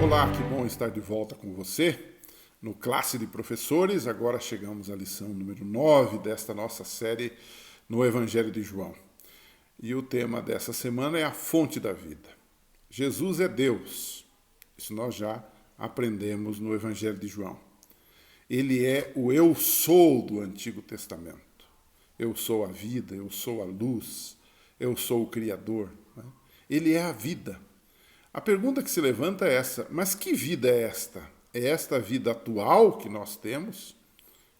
Olá, que bom estar de volta com você no Classe de Professores. Agora chegamos à lição número 9 desta nossa série no Evangelho de João. E o tema dessa semana é a fonte da vida. Jesus é Deus. Isso nós já aprendemos no Evangelho de João. Ele é o eu sou do Antigo Testamento. Eu sou a vida, eu sou a luz, eu sou o Criador. Ele é a vida. A pergunta que se levanta é essa: mas que vida é esta? É esta vida atual que nós temos,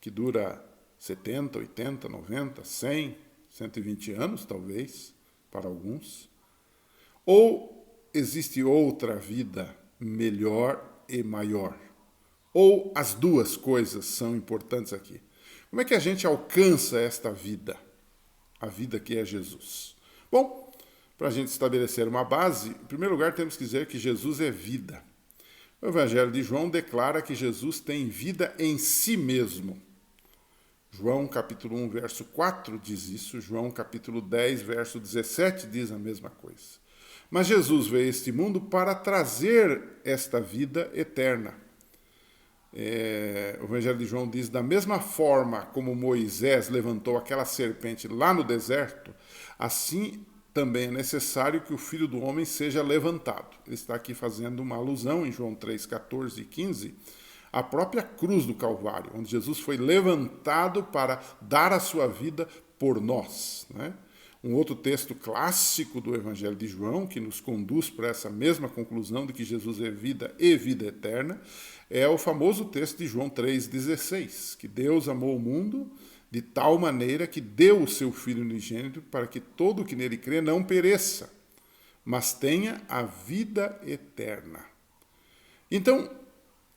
que dura 70, 80, 90, 100, 120 anos, talvez, para alguns? Ou existe outra vida melhor e maior? Ou as duas coisas são importantes aqui? Como é que a gente alcança esta vida? A vida que é Jesus. Bom, para a gente estabelecer uma base, em primeiro lugar temos que dizer que Jesus é vida. O Evangelho de João declara que Jesus tem vida em si mesmo. João capítulo 1, verso 4 diz isso, João capítulo 10, verso 17 diz a mesma coisa. Mas Jesus veio a este mundo para trazer esta vida eterna. O Evangelho de João diz: da mesma forma como Moisés levantou aquela serpente lá no deserto, assim também é necessário que o Filho do Homem seja levantado. Ele está aqui fazendo uma alusão em João 3, 14 e 15, à própria cruz do Calvário, onde Jesus foi levantado para dar a sua vida por nós, né? Um outro texto clássico do Evangelho de João, que nos conduz para essa mesma conclusão de que Jesus é vida e vida eterna, é o famoso texto de João 3,16, que Deus amou o mundo de tal maneira que deu o seu Filho unigênito para que todo o que nele crê não pereça, mas tenha a vida eterna. Então,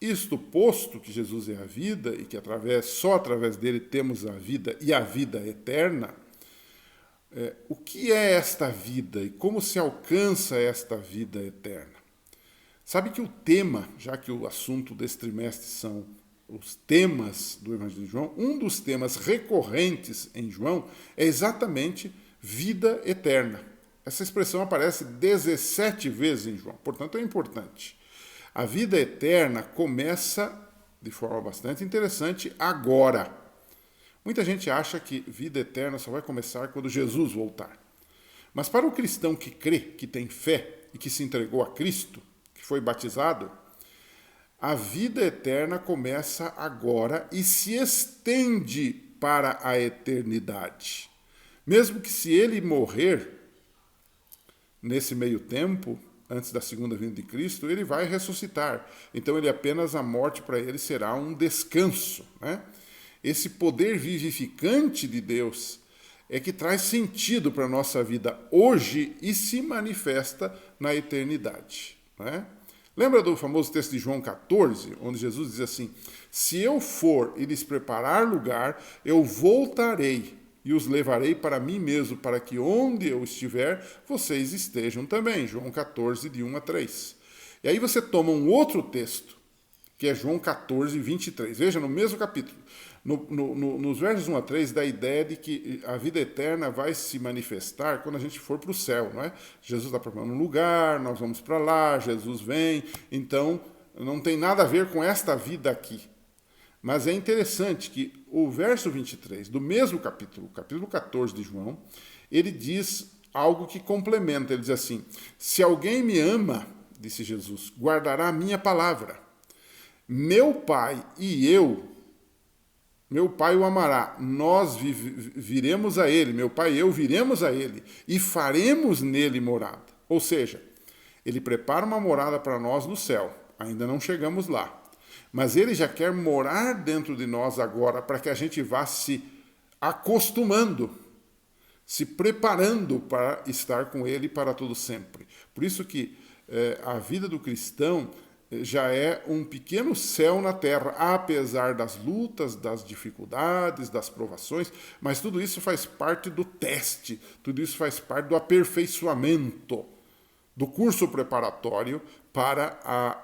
isto posto que Jesus é a vida e que só através dele temos a vida e a vida eterna, o que é esta vida e como se alcança esta vida eterna? Sabe que o tema, já que o assunto desse trimestre são os temas do Evangelho de João, um dos temas recorrentes em João é exatamente vida eterna. Essa expressão aparece 17 vezes em João, portanto é importante. A vida eterna começa de forma bastante interessante agora. Muita gente acha que vida eterna só vai começar quando Jesus voltar. Mas para o cristão que crê, que tem fé e que se entregou a Cristo, que foi batizado, a vida eterna começa agora e se estende para a eternidade. Mesmo que se ele morrer nesse meio tempo, antes da segunda vinda de Cristo, ele vai ressuscitar. Então a morte para ele será um descanso, né? Esse poder vivificante de Deus é que traz sentido para a nossa vida hoje e se manifesta na eternidade, né? Lembra do famoso texto de João 14, onde Jesus diz assim: se eu for e lhes preparar lugar, eu voltarei e os levarei para mim mesmo, para que onde eu estiver, vocês estejam também. João 14, de 1 a 3. E aí você toma um outro texto, que é João 14, 23. Veja, no mesmo capítulo. Nos versos 1 a 3, dá a ideia de que a vida eterna vai se manifestar quando a gente for para o céu, não é? Jesus está preparando um lugar, nós vamos para lá, Jesus vem, então não tem nada a ver com esta vida aqui. Mas é interessante que o verso 23 do mesmo capítulo 14 de João, ele diz algo que complementa. Ele diz assim: se alguém me ama, disse Jesus, guardará a minha palavra. Meu Pai o amará, nós viremos a ele, meu Pai e eu viremos a ele e faremos nele morada. Ou seja, ele prepara uma morada para nós no céu, ainda não chegamos lá, mas ele já quer morar dentro de nós agora para que a gente vá se acostumando, se preparando para estar com ele para todo sempre. Por isso que a vida do cristão já é um pequeno céu na terra, apesar das lutas, das dificuldades, das provações, mas tudo isso faz parte do teste, tudo isso faz parte do aperfeiçoamento, do curso preparatório para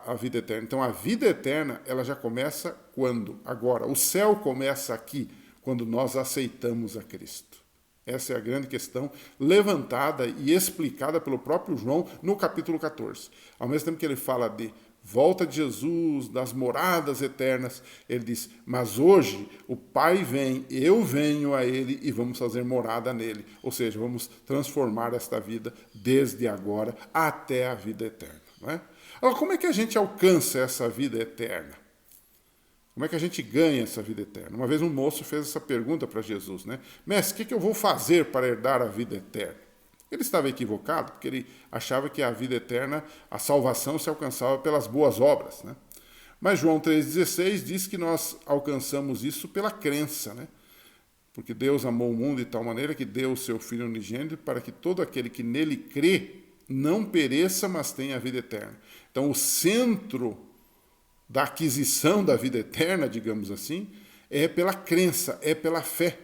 a vida eterna. Então a vida eterna, ela já começa quando? Agora. O céu começa aqui, quando nós aceitamos a Cristo. Essa é a grande questão levantada e explicada pelo próprio João no capítulo 14. Ao mesmo tempo que ele fala de volta de Jesus, das moradas eternas, ele diz, mas hoje o Pai vem, eu venho a ele e vamos fazer morada nele. Ou seja, vamos transformar esta vida desde agora até a vida eterna. Não é? Agora, como é que a gente alcança essa vida eterna? Como é que a gente ganha essa vida eterna? Uma vez um moço fez essa pergunta para Jesus, né? Mestre, o que eu vou fazer para herdar a vida eterna? Ele estava equivocado, porque ele achava que a vida eterna, a salvação se alcançava pelas boas obras, né? Mas João 3,16 diz que nós alcançamos isso pela crença, né? Porque Deus amou o mundo de tal maneira que deu o seu Filho unigênito para que todo aquele que nele crê não pereça, mas tenha a vida eterna. Então, o centro da aquisição da vida eterna, digamos assim, é pela crença, é pela fé.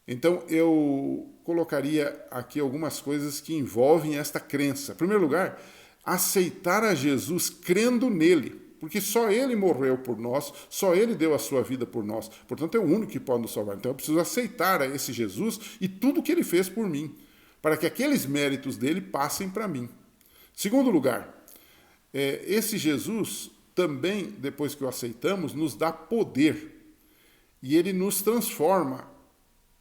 Então, eu colocaria aqui algumas coisas que envolvem esta crença. Em primeiro lugar, aceitar a Jesus crendo nele, porque só ele morreu por nós, só ele deu a sua vida por nós. Portanto, é o único que pode nos salvar. Então, eu preciso aceitar esse Jesus e tudo o que ele fez por mim, para que aqueles méritos dele passem para mim. Segundo lugar, esse Jesus também, depois que o aceitamos, nos dá poder. E ele nos transforma,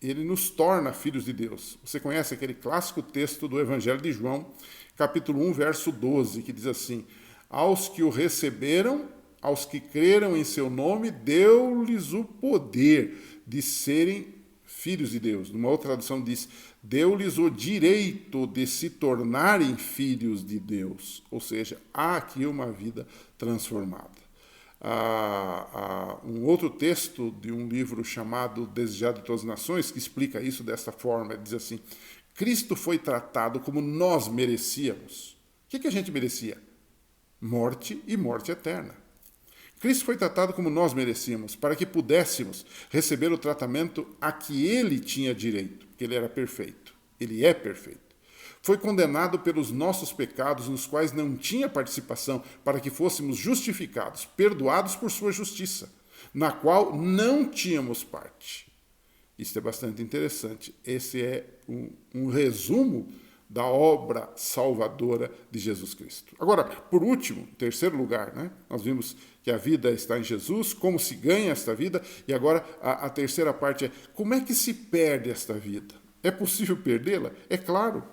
ele nos torna filhos de Deus. Você conhece aquele clássico texto do Evangelho de João, capítulo 1, verso 12, que diz assim, aos que o receberam, aos que creram em seu nome, deu-lhes o poder de serem filhos de Deus. Numa outra tradução diz, deu-lhes o direito de se tornarem filhos de Deus. Ou seja, há aqui uma vida transformada. Um outro texto de um livro chamado Desejado de Todas as Nações, que explica isso dessa forma, diz assim, Cristo foi tratado como nós merecíamos. O que a gente merecia? Morte e morte eterna. Cristo foi tratado como nós merecíamos, para que pudéssemos receber o tratamento a que ele tinha direito, porque ele era perfeito. Ele é perfeito. Foi condenado pelos nossos pecados, nos quais não tinha participação, para que fôssemos justificados, perdoados por sua justiça, na qual não tínhamos parte. Isso é bastante interessante. Esse é um resumo da obra salvadora de Jesus Cristo. Agora, por último, em terceiro lugar, né, nós vimos que a vida está em Jesus, como se ganha esta vida, e agora a terceira parte é como é que se perde esta vida? É possível perdê-la? É claro.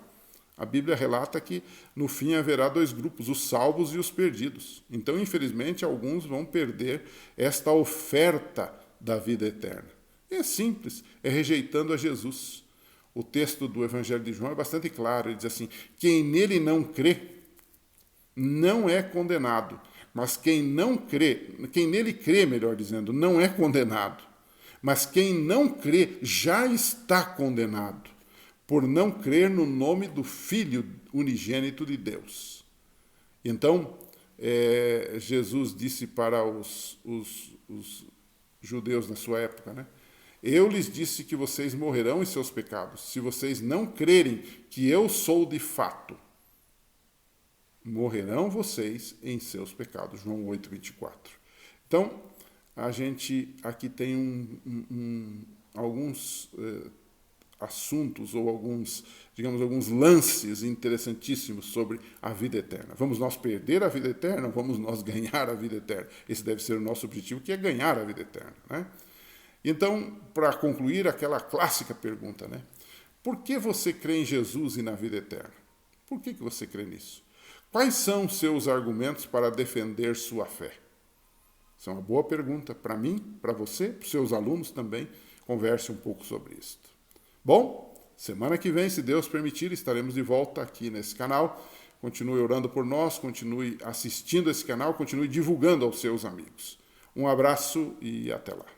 A Bíblia relata que no fim haverá dois grupos, os salvos e os perdidos. Então, infelizmente, alguns vão perder esta oferta da vida eterna. É simples, é rejeitando a Jesus. O texto do Evangelho de João é bastante claro, ele diz assim, quem nele não crê, não é condenado, mas quem nele crê, melhor dizendo, não é condenado, mas quem não crê já está condenado, por não crer no nome do Filho unigênito de Deus. Então, Jesus disse para os judeus na sua época, né? Eu lhes disse que vocês morrerão em seus pecados, se vocês não crerem que eu sou de fato. Morrerão vocês em seus pecados. João 8:24. Então, a gente aqui tem alguns assuntos ou alguns lances interessantíssimos sobre a vida eterna. Vamos nós perder a vida eterna ou vamos nós ganhar a vida eterna? Esse deve ser o nosso objetivo, que é ganhar a vida eterna, né? Então, para concluir, aquela clássica pergunta, né? Por que você crê em Jesus e na vida eterna? Por que você crê nisso? Quais são os seus argumentos para defender sua fé? Isso é uma boa pergunta para mim, para você, para os seus alunos também. Converse um pouco sobre isso. Bom, semana que vem, se Deus permitir, estaremos de volta aqui nesse canal. Continue orando por nós, continue assistindo esse canal, continue divulgando aos seus amigos. Um abraço e até lá.